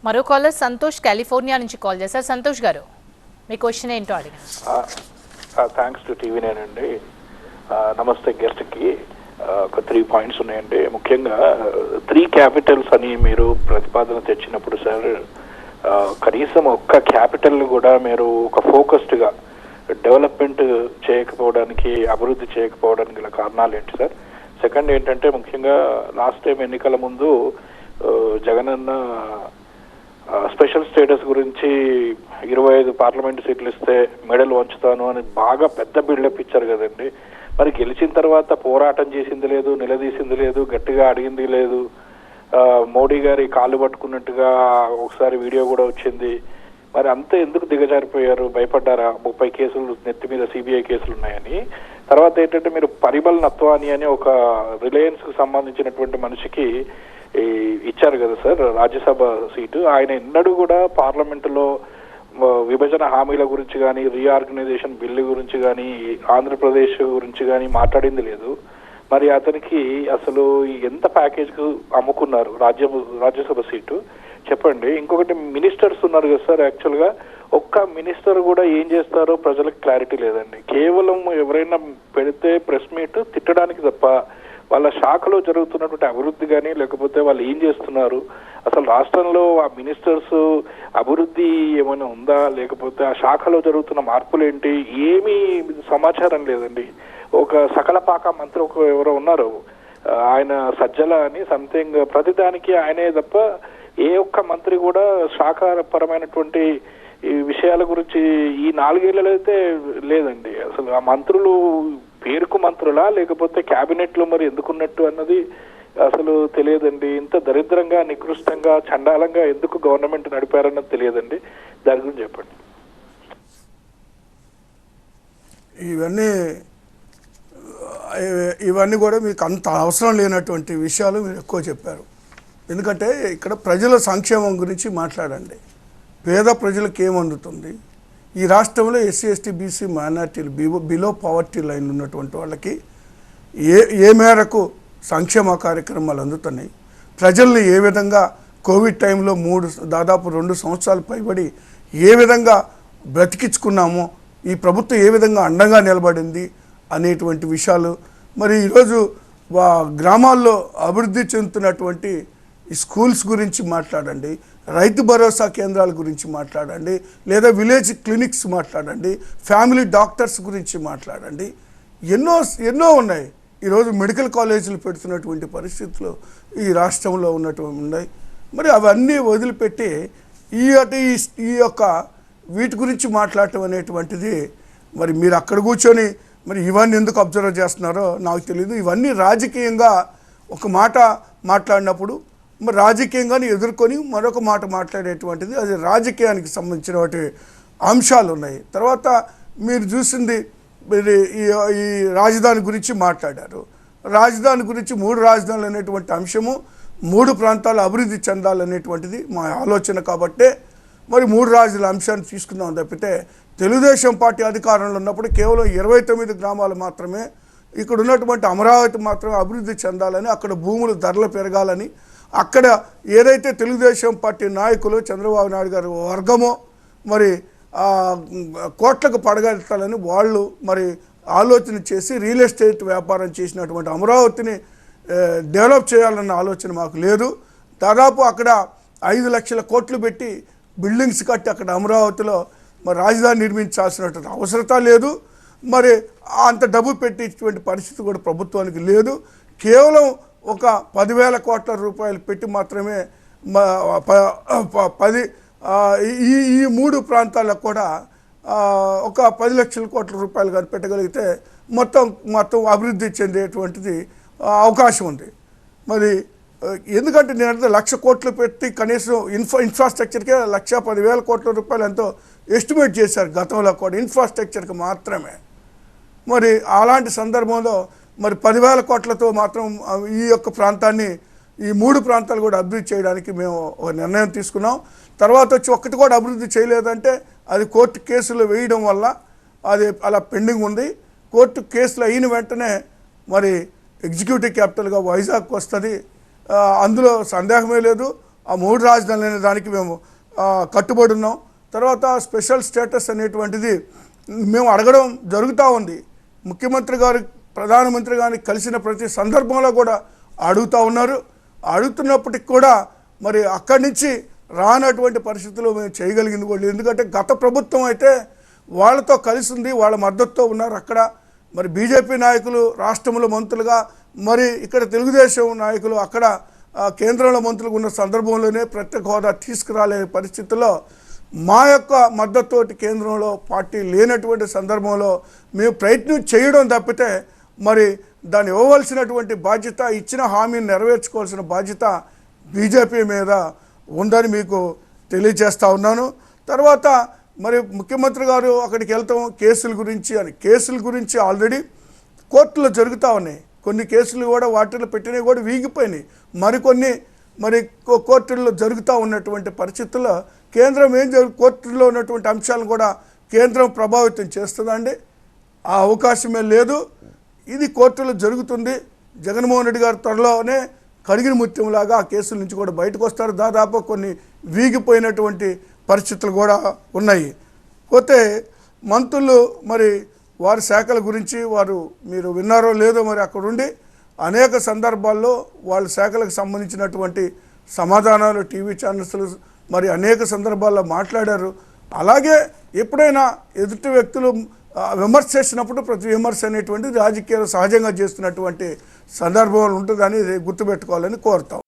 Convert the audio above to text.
మరో caller Santosh California నుంచి call చేశారు. సంతోష్ గారు మీ క్వశ్చన్ ఏంటో అడిగాను. థ్యాంక్స్ టు టీవీ నైన్ అండి. నమస్తే గెస్ట్కి. ఒక 3 పాయింట్స్ ఉన్నాయండి. ముఖ్యంగా 3 క్యాపిటల్స్ అని మీరు ప్రతిపాదన తెచ్చినప్పుడు సార్, కనీసం ఒక్క క్యాపిటల్ కూడా మీరు ఒక ఫోకస్డ్గా డెవలప్మెంట్ చేయకపోవడానికి, అభివృద్ధి చేయకపోవడానికి గల కారణాలు ఏంటి సార్? సెకండ్ ఏంటంటే, ముఖ్యంగా లాస్ట్ టైం ఎన్నికల ముందు జగనన్న స్పెషల్ స్టేటస్ గురించి 25 పార్లమెంట్ సీట్లు ఇస్తే మెడల్ వంచుతాను అని బాగా పెద్ద బిల్డప్ ఇచ్చారు కదండి. మరి గెలిచిన తర్వాత పోరాటం చేసింది లేదు, నిలదీసింది లేదు, గట్టిగా అడిగింది లేదు. మోడీ గారి కాళ్ళు పట్టుకున్నట్టుగా ఒకసారి వీడియో కూడా వచ్చింది. మరి అంతే ఎందుకు దిగజారిపోయారు? భయపడ్డారా? 30 కేసులు నెత్తి మీద సిబిఐ కేసులు ఉన్నాయని. తర్వాత ఏంటంటే, మీరు పరిమల్ నత్వాని అని ఒక రిలయన్స్ కు సంబంధించినటువంటి మనిషికి ఇచ్చారు కదా సార్ రాజ్యసభ సీటు. ఆయన ఎన్నడూ కూడా పార్లమెంటులో విభజన హామీల గురించి కానీ, రీఆర్గనైజేషన్ బిల్లు గురించి కానీ, ఆంధ్రప్రదేశ్ గురించి కానీ మాట్లాడింది లేదు. మరి అతనికి అసలు ఎంత ప్యాకేజ్కు అమ్ముకున్నారు రాజ్యసభ సీటు చెప్పండి. ఇంకొకటి, మినిస్టర్స్ ఉన్నారు కదా సార్, యాక్చువల్గా ఒక్క మినిస్టర్ కూడా ఏం చేస్తారో ప్రజలకు క్లారిటీ లేదండి. కేవలం ఎవరైనా పెడితే ప్రెస్ మీట్ తిట్టడానికి తప్ప వాళ్ళ శాఖలో జరుగుతున్నటువంటి అభివృద్ధి కానీ, లేకపోతే వాళ్ళు ఏం చేస్తున్నారు, అసలు రాష్ట్రంలో ఆ మినిస్టర్స్ అభివృద్ధి ఏమైనా ఉందా, లేకపోతే ఆ శాఖలో జరుగుతున్న మార్పులు ఏంటి, ఏమీ సమాచారం లేదండి. ఒక సకలపాక మంత్రి ఎవరో ఉన్నారు, ఆయన సజ్జల అని సంథింగ్, ప్రతిదానికి ఆయనే తప్ప ఏ ఒక్క మంత్రి కూడా శాఖపరమైనటువంటి ఈ విషయాల గురించి ఈ 4 ఏళ్లలో అయితే లేదండి. అసలు ఆ మంత్రులు పేరుకు మంత్రులా, లేకపోతే క్యాబినెట్ లో మరి ఎందుకున్నట్టు అన్నది అసలు తెలియదండి. ఇంత దరిద్రంగా, నికృష్టంగా, చండాలంగా ఎందుకు గవర్నమెంట్ నడిపారన్నది తెలియదండి. దాని గురించి చెప్పండి. ఇవన్నీ కూడా మీకు అంత అవసరం లేనటువంటి విషయాలు మీరు ఎక్కువ చెప్పారు. ఎందుకంటే ఇక్కడ ప్రజల సంక్షేమం గురించి మాట్లాడండి. పేద ప్రజలకు ఏమందుతుంది? ఈ రాష్ట్రంలో ఎస్సీ, ఎస్టీ, బీసీ, మైనార్టీలు, బిలో పావర్టీ లైన్ ఉన్నటువంటి వాళ్ళకి ఏ మేరకు సంక్షేమ కార్యక్రమాలు అందుతున్నాయి? ప్రజల్ని ఏ విధంగా కోవిడ్ టైంలో దాదాపు 2 సంవత్సరాలు పైబడి ఏ విధంగా బ్రతికించుకున్నామో, ఈ ప్రభుత్వం ఏ విధంగా అండగా నిలబడింది అనేటువంటి విషయాలు. మరి ఈరోజు గ్రామాల్లో అభివృద్ధి చెందుతున్నటువంటి ఈ స్కూల్స్ గురించి మాట్లాడండి, రైతు భరోసా కేంద్రాల గురించి మాట్లాడండి, లేదా విలేజ్ క్లినిక్స్ మాట్లాడండి, ఫ్యామిలీ డాక్టర్స్ గురించి మాట్లాడండి. ఎన్నో ఉన్నాయి. ఈరోజు మెడికల్ కాలేజీలు పెడుతున్నటువంటి పరిస్థితులు ఈ రాష్ట్రంలో ఉన్నటువంటి ఉన్నాయి. మరి అవన్నీ వదిలిపెట్టి ఈ యొక్క వీటి గురించి మాట్లాడటం అనేటువంటిది, మరి మీరు అక్కడ కూర్చొని మరి ఇవన్నీ ఎందుకు అబ్జర్వ్ చేస్తున్నారో నాకు తెలియదు. ఇవన్నీ రాజకీయంగా ఒక మాట మాట్లాడినప్పుడు మరి రాజకీయంగానే ఎదుర్కొని మరొక మాట మాట్లాడేటువంటిది, అది రాజకీయానికి సంబంధించినటువంటి అంశాలు ఉన్నాయి. తర్వాత మీరు చూసింది, ఈ రాజధాని గురించి మాట్లాడారు. రాజధాని గురించి 3 రాజధానులు అనేటువంటి అంశము, 3 ప్రాంతాలు అభివృద్ధి చెందాలనేటువంటిది మా ఆలోచన. కాబట్టే మరి 3 రాజధానుల అంశాన్ని తీసుకుందాం తప్పితే, తెలుగుదేశం పార్టీ అధికారంలో ఉన్నప్పుడు కేవలం 29 గ్రామాలు మాత్రమే, ఇక్కడ ఉన్నటువంటి అమరావతి మాత్రమే అభివృద్ధి చెందాలని, అక్కడ భూములు ధరలు పెరగాలని, అక్కడ ఏదైతే తెలుగుదేశం పార్టీ నాయకులు చంద్రబాబు నాయుడు గారి వర్గమో మరి కోట్లకు పడగెత్తాలని వాళ్ళు మరి ఆలోచన చేసి రియల్ ఎస్టేట్ వ్యాపారం చేసినటువంటి అమరావతిని డెవలప్ చేయాలన్న ఆలోచన మాకు లేదు. దాదాపు అక్కడ 5 లక్షల కోట్లు పెట్టి బిల్డింగ్స్ కట్టి అక్కడ అమరావతిలో మరి రాజధాని నిర్మించాల్సినటువంటి అవసరం లేదు. మరి అంత డబ్బు పెట్టేటువంటి పరిస్థితి కూడా ప్రభుత్వానికి లేదు. కేవలం ఒక 10,000 కోట్ల రూపాయలు పెట్టి మాత్రమే ఈ 3 ప్రాంతాలకు కూడా ఒక 10 లక్షల కోట్ల రూపాయలు కానీ పెట్టగలిగితే మొత్తం అభివృద్ధి చెందేటువంటిది అవకాశం ఉంది. మరి ఎందుకంటే నేను 1,00,000 కోట్లు పెట్టి కనీసం ఇన్ఫ్రాస్ట్రక్చర్కే 1,10,000 కోట్ల రూపాయలు ఎంతో ఎస్టిమేట్ చేశారు గతంలో కూడా, ఇన్ఫ్రాస్ట్రక్చర్కి మాత్రమే. మరి అలాంటి సందర్భంలో మరి 10,000 కోట్లతో మాత్రం ఈ యొక్క ప్రాంతాన్ని, ఈ 3 ప్రాంతాలు కూడా అభివృద్ధి చేయడానికి మేము ఒక నిర్ణయం తీసుకున్నాం. తర్వాత వచ్చి ఒక్కటి కూడా అభివృద్ధి చేయలేదంటే అది కోర్టు కేసులు వేయడం వల్ల అది అలా పెండింగ్ ఉంది. కోర్టు కేసులు అయిన వెంటనే మరి ఎగ్జిక్యూటివ్ క్యాపిటల్గా వైజాగ్ వస్తుంది, అందులో సందేహమే లేదు. ఆ 3 రాజధానులు అనే దానికి మేము కట్టుబడి ఉన్నాం. తర్వాత స్పెషల్ స్టేటస్ అనేటువంటిది మేము అడగడం జరుగుతూ ఉంది. ముఖ్యమంత్రి గారు ప్రధానమంత్రి గారిని కలిసిన ప్రతి సందర్భంలో కూడా అడుగుతూ ఉన్నారు. అడుగుతున్నప్పటికి కూడా మరి అక్కడి నుంచి రానటువంటి పరిస్థితుల్లో మేము చేయగలిగింది కూడా. ఎందుకంటే గత ప్రభుత్వం అయితే వాళ్ళతో కలిసి ఉంది, వాళ్ళ మద్దతుతో ఉన్నారు. అక్కడ మరి బీజేపీ నాయకులు రాష్ట్రంలో మంత్రులుగా, మరి ఇక్కడ తెలుగుదేశం నాయకులు అక్కడ కేంద్రంలో మంత్రులుగా ఉన్న సందర్భంలోనే ప్రత్యేక హోదా తీసుకురాలే పరిస్థితుల్లో మా యొక్క మద్దతుతోటి కేంద్రంలో పార్టీ లేనటువంటి సందర్భంలో మేము ప్రయత్నం చేయడం తప్పితే మరి దాన్ని ఇవ్వవలసినటువంటి బాధ్యత, ఇచ్చిన హామీని నెరవేర్చుకోవాల్సిన బాధ్యత బీజేపీ మీద ఉందని మీకు తెలియజేస్తూ ఉన్నాను. తర్వాత మరి ముఖ్యమంత్రి గారు అక్కడికి వెళ్తాం కేసుల గురించి ఆల్రెడీ కోర్టులో జరుగుతూ ఉన్నాయి. కొన్ని కేసులు కూడా వాటిలో పెట్టినవి కూడా వీగిపోయినాయి. మరికొన్ని కోర్టుల్లో జరుగుతూ ఉన్నటువంటి పరిస్థితుల్లో కేంద్రం కోర్టుల్లో ఉన్నటువంటి అంశాలను కూడా కేంద్రం ప్రభావితం చేస్తుందండి. ఆ అవకాశమే లేదు. ఇది కోర్టులో జరుగుతుంది. జగన్మోహన్ రెడ్డి గారు త్వరలోనే కడిగిన ముత్యంలాగా ఆ కేసుల నుంచి కూడా బయటకు వస్తారు. దాదాపు కొన్ని వీగిపోయినటువంటి పరిస్థితులు కూడా ఉన్నాయి. పోతే మంత్రులు మరి వారి శాఖల గురించి మీరు విన్నారో లేదో మరి అక్కడుండి అనేక సందర్భాల్లో వాళ్ళ శాఖలకు సంబంధించినటువంటి సమాధానాలు టీవీ ఛానల్స్ మరి అనేక సందర్భాల్లో మాట్లాడారు. అలాగే ఎప్పుడైనా ఎదుటి వ్యక్తులు విమర్శ చేసినప్పుడు ప్రతి విమర్శ అనేటువంటిది రాజకీయాలు సహజంగా చేస్తున్నటువంటి సందర్భాలు ఉంటుందని గుర్తుపెట్టుకోవాలని కోరుతాం.